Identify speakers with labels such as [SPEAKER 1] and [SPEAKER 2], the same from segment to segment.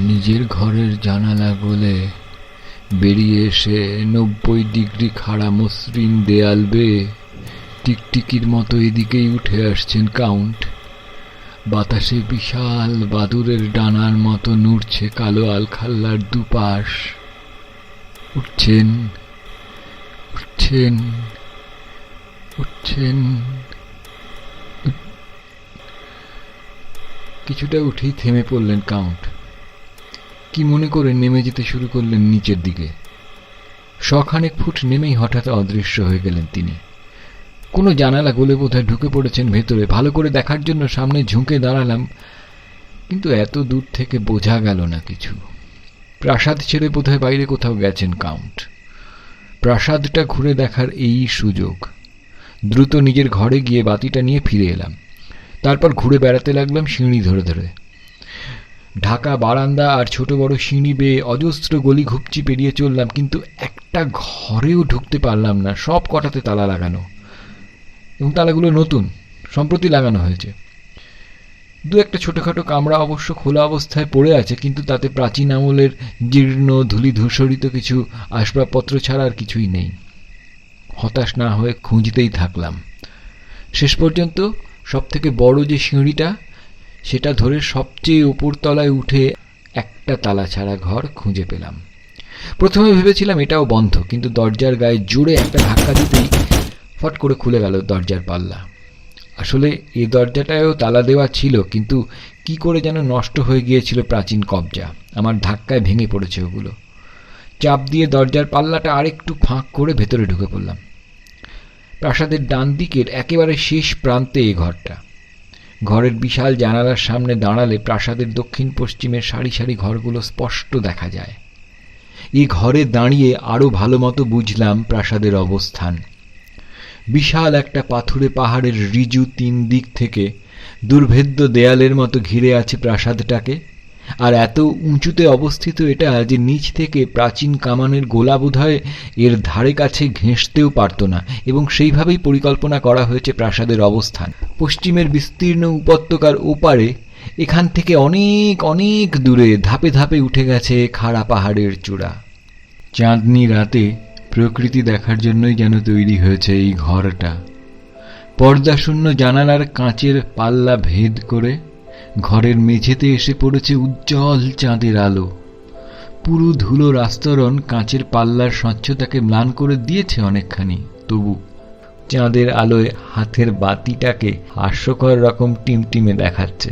[SPEAKER 1] নিজের ঘরের জানালা গলে বেরিয়ে এসে 90 ডিগ্রি খাড়া মসৃণ দেয়াল বেয়ে টিকটিকির মতো এদিকেই উঠে আসছেন কাউন্ট। বাতাসে বিশাল বাদুরের ডানার মতো নড়ছে কালো আলখাল্লার দুপাশ। উঠছেন উঠছেন উঠছেন। কিছুটা উঠেই থেমে পড়লেন কাউন্ট। কি মনে করে নেমে যেতে শুরু করলেন নিচের দিকে। শখানেক ফুট নেমেই হঠাৎ অদৃশ্য হয়ে গেলেন তিনি। কোনো জানালা গলে বোধহয় ঢুকে পড়েছেন ভেতরে। ভালো করে দেখার জন্য সামনে ঝুঁকে দাঁড়ালাম, কিন্তু এত দূর থেকে বোঝা গেল না কিছু। প্রাসাদ ছেড়ে বোধহয় বাইরে কোথাও গেছেন কাউন্ট। প্রাসাদটা ঘুরে দেখার এই সুযোগ। দ্রুত নিজের ঘরে গিয়ে বাতিটা নিয়ে ফিরে এলাম। তারপর ঘুরে বেড়াতে লাগলাম সিঁড়ি ধরে ধরে। ঢাকা বারান্দা আর ছোট বড় সিঁড়ি বেয়ে অজস্র গলি ঘুপচি পেরিয়ে চললাম, কিন্তু একটা ঘরেও ঢুকতে পারলাম না। সব কটাতে তালা লাগানো, এবং তালাগুলো নতুন, সম্প্রতি লাগানো হয়েছে। দু একটা ছোটখাটো কামরা অবশ্য খোলা অবস্থায় পড়ে আছে, কিন্তু তাতে প্রাচীন আমলের জীর্ণ ধূলি ধূসরিত কিছু আসবাবপত্র ছাড়া আর কিছুই নেই। হতাশ না হয়ে খুঁজতেই থাকলাম। শেষ পর্যন্ত সব থেকে বড় যে সিঁড়িটা, সেটা ধরে সবচেয়ে উপর তলায় উঠে একটা তালা ছাড়া ঘর খুঁজে পেলাম। প্রথমে ভেবেছিলাম এটাও বন্ধ, কিন্তু দরজার গায়ে জোরে একটা ধাক্কা দিতেই ফট করে খুলে গেল দরজার পাল্লা। আসলে এই দরজাটায়ও তালা দেওয়া ছিল, কিন্তু কি করে যেন নষ্ট হয়ে গিয়েছিল প্রাচীন কবজা। আমার ধাক্কায় ভেঙে পড়েছে ওগুলো। চাপ দিয়ে দরজার পাল্লাটা আরেকটু ফাঁক করে ভেতরে ঢুকে পড়লাম। প্রাসাদের ডান দিকের একেবারে শেষ প্রান্তে এই ঘরটা। ঘরের বিশাল জানালার সামনে দাঁড়ালে প্রাসাদের দক্ষিণ পশ্চিমের সারি সারি ঘরগুলো স্পষ্ট দেখা যায়। এই ঘরে দাঁড়িয়ে আরও ভালো মতো বুঝলাম প্রাসাদের অবস্থান। বিশাল একটা পাথুরে পাহাড়ের ঋজু 3 দিক থেকে দুর্ভেদ্য দেয়ালের মতো ঘিরে আছে প্রাসাদটাকে। আর এত উঁচুতে অবস্থিত এটা যে নিচ থেকে প্রাচীন কামানের গোলা বোধহয় এর ধারে কাছে ঘেঁষতেও পারত না, এবং সেইভাবেই পরিকল্পনা করা হয়েছে প্রাসাদের অবস্থান। পশ্চিমের বিস্তীর্ণ উপত্যকার ওপারে এখান থেকে অনেক অনেক দূরে ধাপে ধাপে উঠে গেছে খাড়া পাহাড়ের চূড়া। চাঁদনি রাতে প্রকৃতি দেখার জন্যই যেন তৈরি হয়েছে এই ঘরটা। পর্দাশূন্য জানালার কাঁচের পাল্লা ভেদ করে ঘরের মেঝেতে এসে পড়েছে উজ্জ্বল চাঁদের আলো। পুরো ধুলোর আস্তরণ কাঁচের পাল্লার স্বচ্ছতাকে ম্লান করে দিয়েছে অনেকখানি, তবু চাঁদের আলোয় হাতের বাতিটাকে হাস্যকর রকম টিমটিমে দেখাচ্ছে।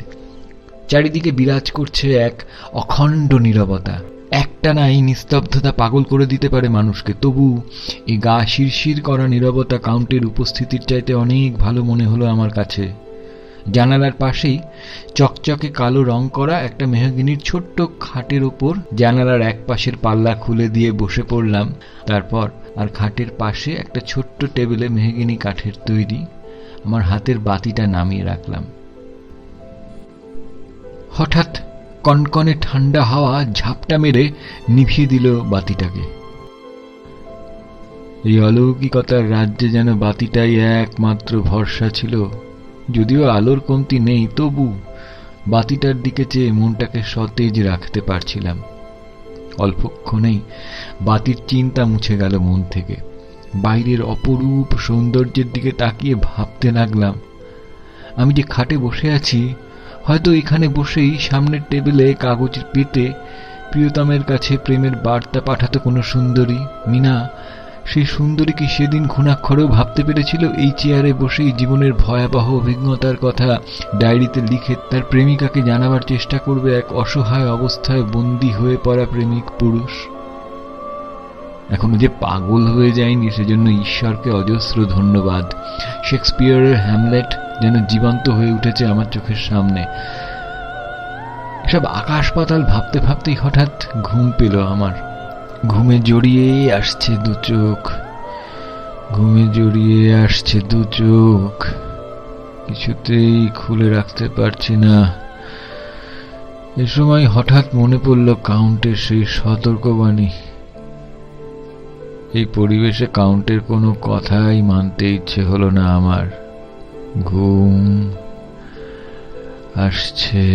[SPEAKER 1] চারিদিকে বিরাজ করছে এক অখণ্ড নীরবতা। একটানা এই নিস্তব্ধতা পাগল করে দিতে পারে মানুষকে, তবু এই গা শিরশির করা নীরবতা কাউন্টের উপস্থিতির চাইতে অনেক ভালো মনে হলো আমার কাছে। জানালার পাশেই চকচকে কালো রং করা একটা মেহগিনির ছোট্ট খাটের ওপর জানালার এক পাশের পাল্লা খুলে দিয়ে বসে পড়লাম। তারপর আর খাটের পাশে একটা ছোট্ট টেবিলে মেহগিনি কাঠের তৈরি আমার হাতের বাতিটা নামিয়ে রাখলাম। হঠাৎ কনকনে ঠান্ডা হাওয়া ঝাপটা মেরে নিভিয়ে দিল বাতিটাকে। এই অলৌকিকতার রাজ্যে যেন বাতিটাই একমাত্র ভরসা ছিল। যদিও আলোর কমতি নেই, তবু বাতিটার দিকে চেয়ে মনটাকে সতেজ রাখতে পারছিলাম। অল্পক্ষণেই বাতির চিন্তা মুছে গেল মন থেকে। বাইরের অপরূপ সৌন্দর্যের দিকে তাকিয়ে ভাবতে লাগলাম, আমি যে খাটে বসে আছি, হয়তো এখানে বসেই সামনের টেবিলে কাগজ পেতে প্রিয়তমের কাছে প্রেমের বার্তা পাঠাতো কোনো সুন্দরী। মিনা সেই সুন্দরী কি সেদিন ঘুণাক্ষরেও ভাবতে পেরেছিল এই চেয়ারে বসেই জীবনের ভয়াবহ অভিজ্ঞতার কথা ডায়েরিতে লিখে তার প্রেমিকাকে জানাবার চেষ্টা করবে এক অসহায় অবস্থায় বন্দী হয়ে পড়া প্রেমিক পুরুষ? এখনো যে পাগল হয়ে যায়নি, সেজন্য ঈশ্বরকে অজস্র ধন্যবাদ। শেক্সপিয়ারের হ্যামলেট যেন জীবন্ত হয়ে উঠেছে আমার চোখের সামনে। এসব আকাশ পাতাল ভাবতে ভাবতেই হঠাৎ ঘুম পেল আমার। ঘুমে জড়িয়ে আসছে দু চোখ, ঘুমে জড়িয়ে আসছে দু চোখ, কিছুতেই খুলে রাখতে পারছি না। এ সময় হঠাৎ মনে পড়ল কাউন্টের সেই সতর্কবাণী। এই পরিবেশে কাউন্টের কোনো কথাই মানতে ইচ্ছে হলো না আমার। ঘুম আসছে,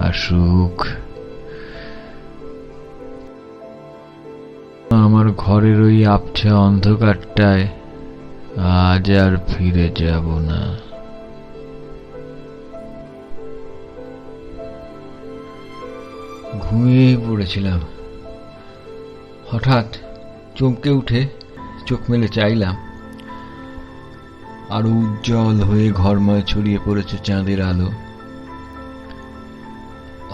[SPEAKER 1] আসুক। আমার ঘরের ওই আবছা অন্ধকারটায় আজ আর ফিরে যাব না। ঘুমিয়ে পড়েছিলাম। হঠাৎ চমকে উঠে চোখ মেলে চাইলাম, আরো উজ্জ্বল হয়ে ঘরময় ছড়িয়ে পড়েছে চাঁদের আলো।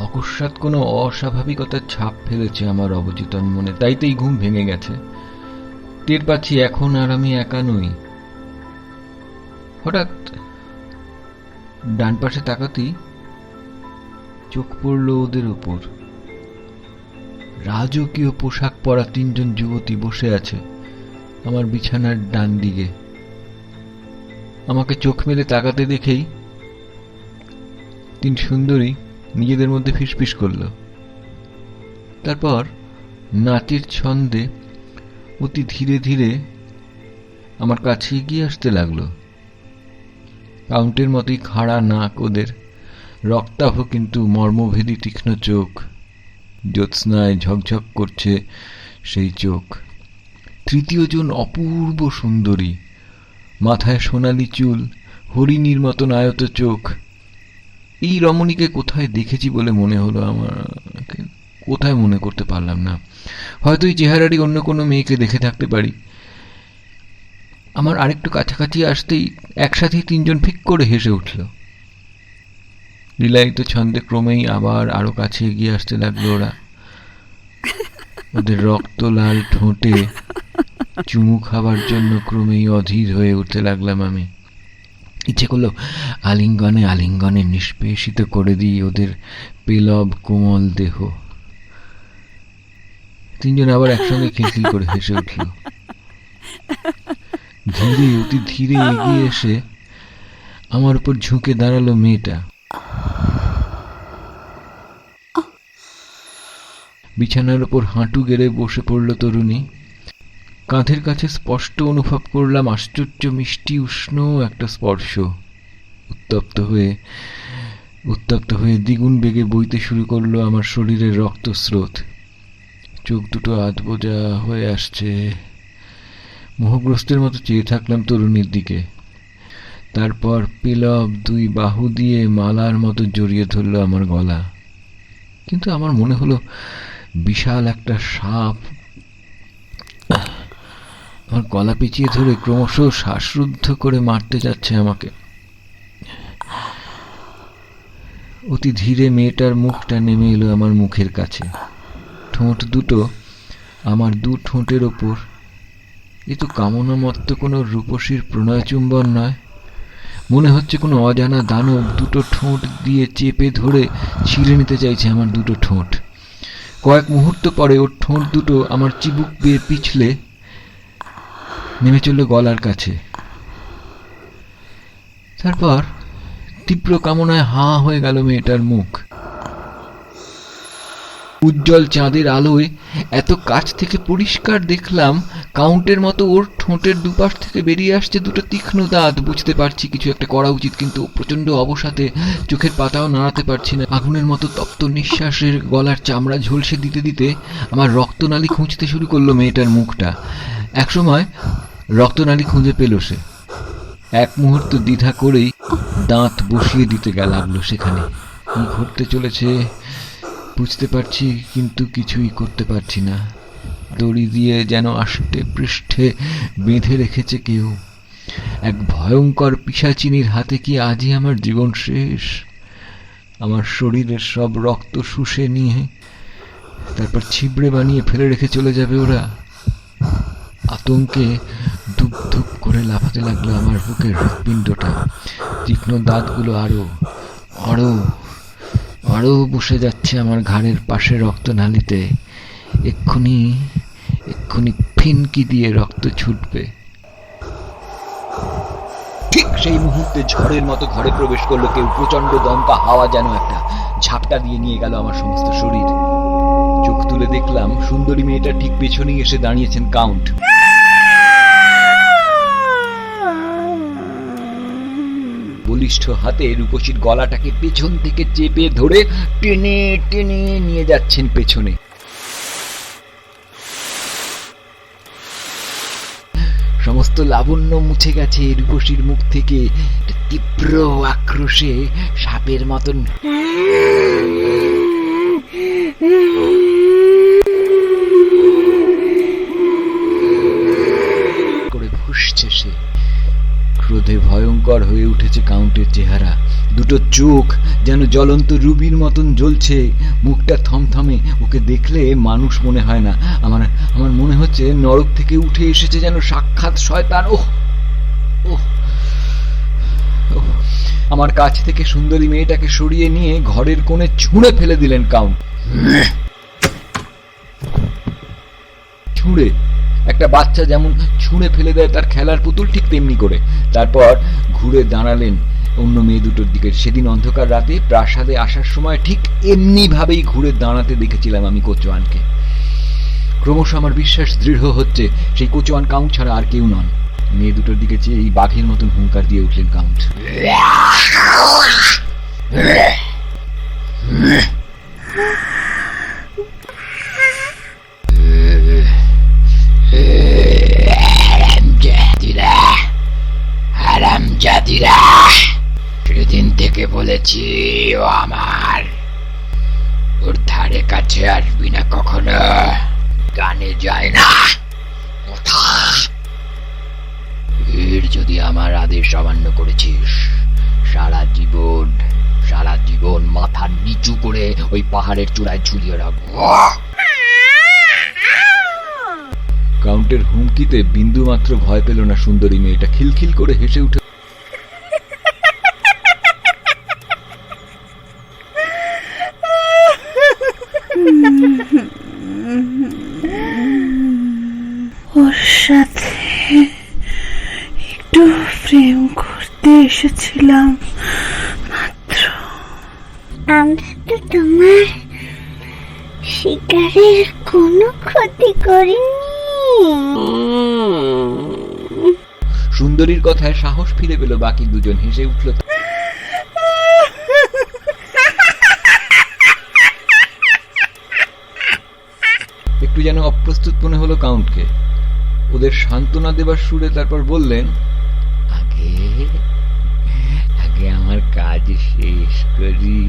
[SPEAKER 1] অকস্মাৎ কোনো অস্বাভাবিকতার ছাপ ফেলেছে আমার অবচেতন মনে, তাইতেই ঘুম ভেঙে গেছে। টের পাচ্ছি এখন আর আমি একা নই। হঠাৎ ডান পাশে তাকাতেই চোখ পড়ল ওদের উপর। রাজকীয় পোশাক পরা তিনজন যুবতী বসে আছে আমার বিছানার ডান দিকে। আমাকে চোখ মেলে তাকাতে দেখেই তিন সুন্দরী নিজেদের মধ্যে ফিসফিস করল। তারপর নাচের ছন্দে অতি ধীরে ধীরে আমার কাছে এগিয়ে আসতে লাগলো। কাউন্টের মতোই খাড়া নাক ওদের, রক্তাভ কিন্তু মর্মভেদী তীক্ষ্ণ চোখ, জ্যোৎস্নায় ঝকঝক করছে সেই চোখ। তৃতীয় জন অপূর্ব সুন্দরী, মাথায় সোনালি চুল, হরিণীর মতন আয়ত চোখ। এই রমণীকে কোথায় দেখেছি বলে মনে হলো আমার, কোথায় মনে করতে পারলাম না। হয়তো এই চেহারাটি অন্য কোনো মেয়েকে দেখে থাকতে পারি। আমার আরেকটু কাছাকাছি আসতেই একসাথেই তিনজন ফিক করে হেসে উঠল। লীলায়িত ছন্দে ক্রমেই আবার আরো কাছে এগিয়ে আসতে লাগলো ওরা। ওদের রক্ত লাল ঠোঁটে চুমু খাবার জন্য ক্রমেই অধীর হয়ে উঠতে লাগলাম আমি। ইচ্ছে করলো আলিঙ্গনে আলিঙ্গনে নিষ্পেষিত করে দিই ওদের পেলব কোমল দেহ। তিনজন আবার একসঙ্গে খিলখিল করে হেসে উঠল। ধীরে অতি ধীরে এগিয়ে এসে আমার উপর ঝুঁকে দাঁড়ালো মেয়েটা। বিছানার উপর হাঁটু গেড়ে বসে পড়ল তরুণী। কাঁধের কাছে স্পষ্ট অনুভব করলাম আশ্চর্য মিষ্টি উষ্ণ একটা স্পর্শ। উত্তপ্ত হয়ে দ্বিগুণ বেগে বইতে শুরু করলো আমার শরীরের রক্তস্রোত। চোখ দুটো আধবোজা হয়ে আসছে। মোহগ্রস্তের মতো চেয়ে থাকলাম তরুণীর দিকে। তারপর পেলব দুই বাহু দিয়ে মালার মতো জড়িয়ে ধরল আমার গলা। কিন্তু আমার মনে হলো বিশাল একটা সাপ আমার গলা পেঁচিয়ে ধরে ক্রমশ শ্বাসরুদ্ধ করে মারতে যাচ্ছে আমাকে। অতি ধীরে মেয়েটার মুখটা নেমে এলো আমার মুখের কাছে। ঠোঁট দুটো আমার দু ঠোঁটের ওপর। এ তো কামনা মত্ত কোনো রূপসীর প্রণয় চুম্বন নয়, মনে হচ্ছে কোনো অজানা দানব দুটো ঠোঁট দিয়ে চেপে ধরে ছিঁড়ে নিতে চাইছে আমার দুটো ঠোঁট। কয়েক মুহূর্ত পরে ওর ঠোঁট দুটো আমার চিবুক বেয়ে পিছলে নেমে চলল গলার কাছে। তারপর তীব্র কামনায় হাঁ হয়ে গেল মেয়েটার মুখ। উজ্জ্বল চাঁদের আলোয় এত কাছ থেকে পরিষ্কার দেখলাম কাউন্টের মতো ওর ঠোঁটের দুপাশ থেকে বেরিয়ে আসছে দুটো তীক্ষ্ণ দাঁত। বুঝতে পারছি কিছু একটা করা উচিত, কিন্তু প্রচন্ড অবসাদে চোখের পাতাও নাড়াতে পারছি না। আগুনের মতো তপ্ত নিঃশ্বাসের গলার চামড়া ঝলসে দিতে দিতে আমার রক্তনালী খুঁজতে শুরু করলো মেয়েটার মুখটা। একসময় রক্তনালী খুঁজে পেল সে। এক মুহূর্ত দ্বিধা করেই দাঁত বসিয়ে দিতে লাগলো সেখানে। কি ঘটতে চলেছে বুঝতে পারছি, কিন্তু কিছুই করতে পারছি না। দড়ি দিয়ে যেন আষ্টে পৃষ্ঠে বেঁধে রেখেছে কেউ। এক ভয়ঙ্কর পিশাচিনীর হাতে কি আজই আমার জীবন শেষ? আমার শরীরের সব রক্ত শুষে নিয়ে তারপর ছিবড়ে বানিয়ে ফেলে রেখে চলে যাবে ওরা। আতঙ্কে ধুপ ধুপ করে লাফাতে লাগলো আমার বুকের হৃৎপিণ্ডটা। তীক্ষ্ণ দাঁতগুলো আরো আরো আরো বসে যাচ্ছে আমার ঘাড়ের পাশে রক্তনালীতে। এক্ষুনি ফিনকি দিয়ে রক্ত ছুটবে। ঠিক সেই মুহূর্তে ঝড়ের মতো ঘরে প্রবেশ করলো কেউ। প্রচন্ড দমকা হাওয়া যেন একটা ঝাপটা দিয়ে নিয়ে গেল আমার সমস্ত শরীর। চোখ তুলে দেখলাম সুন্দরী মেয়েটা ঠিক পেছনেই এসে দাঁড়িয়েছেন কাউন্ট। বলিষ্ঠ হাতে রূপসীর গলাটাকে পেছন থেকে চেপে ধরে টেনে টেনে নিয়ে যাচ্ছেন পেছনে। লাবণ্য মুছে গেছে রূপসীর মুখ থেকে। তীব্র আক্রোশে সাপের মতন করে ফুঁসছে সে। ক্রোধে ভয়ঙ্কর হয়ে উঠেছে কাউন্টের চেহারা। দুটো চোখ যেন জ্বলন্ত রুবির মতন জ্বলছে। মুখটা থমথমে, ওকে দেখলে মানুষ মনে হয় না। আমার আমার মনে হচ্ছে নরক থেকে উঠে এসেছে যেন সাক্ষাৎ শয়তান। ওহ ওহ ওহ! আমার কাছ থেকে সুন্দরী মেয়েটাকে সরিয়ে নিয়ে ঘরের কোণে ছুঁড়ে ফেলে দিলেন কাউন্ট। ছুঁড়ে, একটা বাচ্চা যেমন ছুঁড়ে ফেলে দেয় তার খেলার পুতুল, ঠিক তেমনি করে। তারপর ঘুরে দাঁড়ালেন অন্য মেয়ে দুটোর দিকে। সেদিন অন্ধকার রাতে প্রাসাদে আসার সময় ঠিক এমনি ভাবেই ঘুরে দাঁড়াতে দেখেছিলাম আমি কোচোয়ানকে। ক্রমশ আমার বিশ্বাস দৃঢ় হচ্ছে সেই কোচোয়ান কাউন্ট ছাড়া আর কেউ নন। মেয়ে দুটোর দিকে চেয়ে এই বাঘের মতন হুঙ্কার দিয়ে উঠলেন কাউন্ট। সেদিন থেকে বলেছি ও আমার, ওর ধারে কাছে আসবি না কখনো, গানে যায় না। এর যদি আমার আদেশ অমান্য করেছিস, সারা জীবন মাথা নিচু করে ওই পাহাড়ের চূড়ায় ঝুলিয়ে রাখবো। কাউন্টের হুমকিতে বিন্দু মাত্র ভয় পেল না সুন্দরী মেয়েটা। খিলখিল করে হেসে উঠে
[SPEAKER 2] ওর সাথে একটু প্রেম করতে এসেছিলাম মাত্র।
[SPEAKER 3] আমরা তো তোমার শিকারের কোনো ক্ষতি করিনি।
[SPEAKER 1] সুন্দরীর কথায় সাহস ফিরে পেল বাকি দুজন। হেসে উঠল। একটু যেন অপ্রস্তুত মনে হলো কাউন্টকে। ওদের সান্ত্বনা দেবার সুরে তারপর বললেন, আগে আমার কাজ শেষ করি,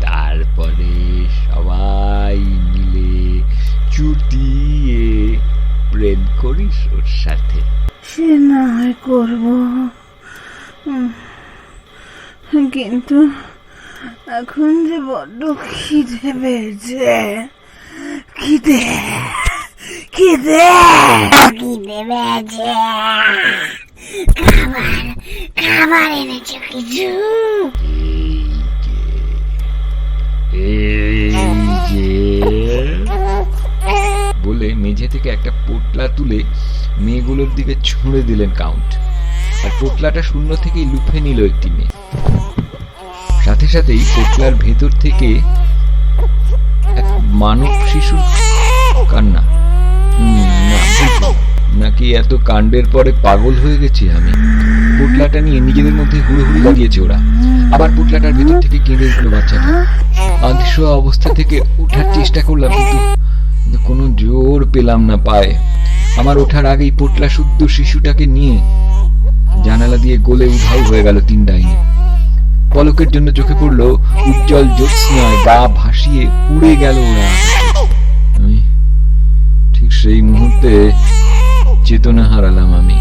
[SPEAKER 1] তারপরে সবাই মিলে চুটিয়ে প্রেম করিস ওর সাথে।
[SPEAKER 2] সে না হয় করবো, কিন্তু এখন যে বড্ড খিদে পেয়েছে। খিদে
[SPEAKER 3] বেজে খাবার এনেছো কিছু?
[SPEAKER 1] বলে মেঝে থেকে একটা পোটলা তুলে মেয়েগুলোর দিকে ছুঁড়ে দিলেন কাউন্ট। আর পোটলাটা শূন্য থেকেই লুফে নিল একটি মেয়ে। সাথে সাথেই পোটলার ভেতর থেকে এক মানব শিশুর কান্না। নাকি এত কাণ্ডের পরে পাগল হয়ে গেছি আমি। পোটলাটা নিয়ে নিজেদের মধ্যে হুড়োহুড়ি লাগিয়েছে ওরা। আবার পোটলাটার ভেতর থেকে কেঁদে উঠলো বাচ্চাটা। আধশোয়া অবস্থা থেকে ওঠার চেষ্টা করলাম, কিন্তু কোনো জোর পেলাম না পায়ে। আমার ওঠার আগেই পোটলা শুদ্ধ শিশুটাকে নিয়ে জানালা দিয়ে গলে উধাও হয়ে গেল তিন ডাইনি। পলকের জন্য চোখে পড়লো উজ্জ্বল জ্যোৎস্নায় গা ভাসিয়ে উড়ে গেল ওরা। আমি ঠিক সেই মুহূর্তে চেতনা হারালাম আমি।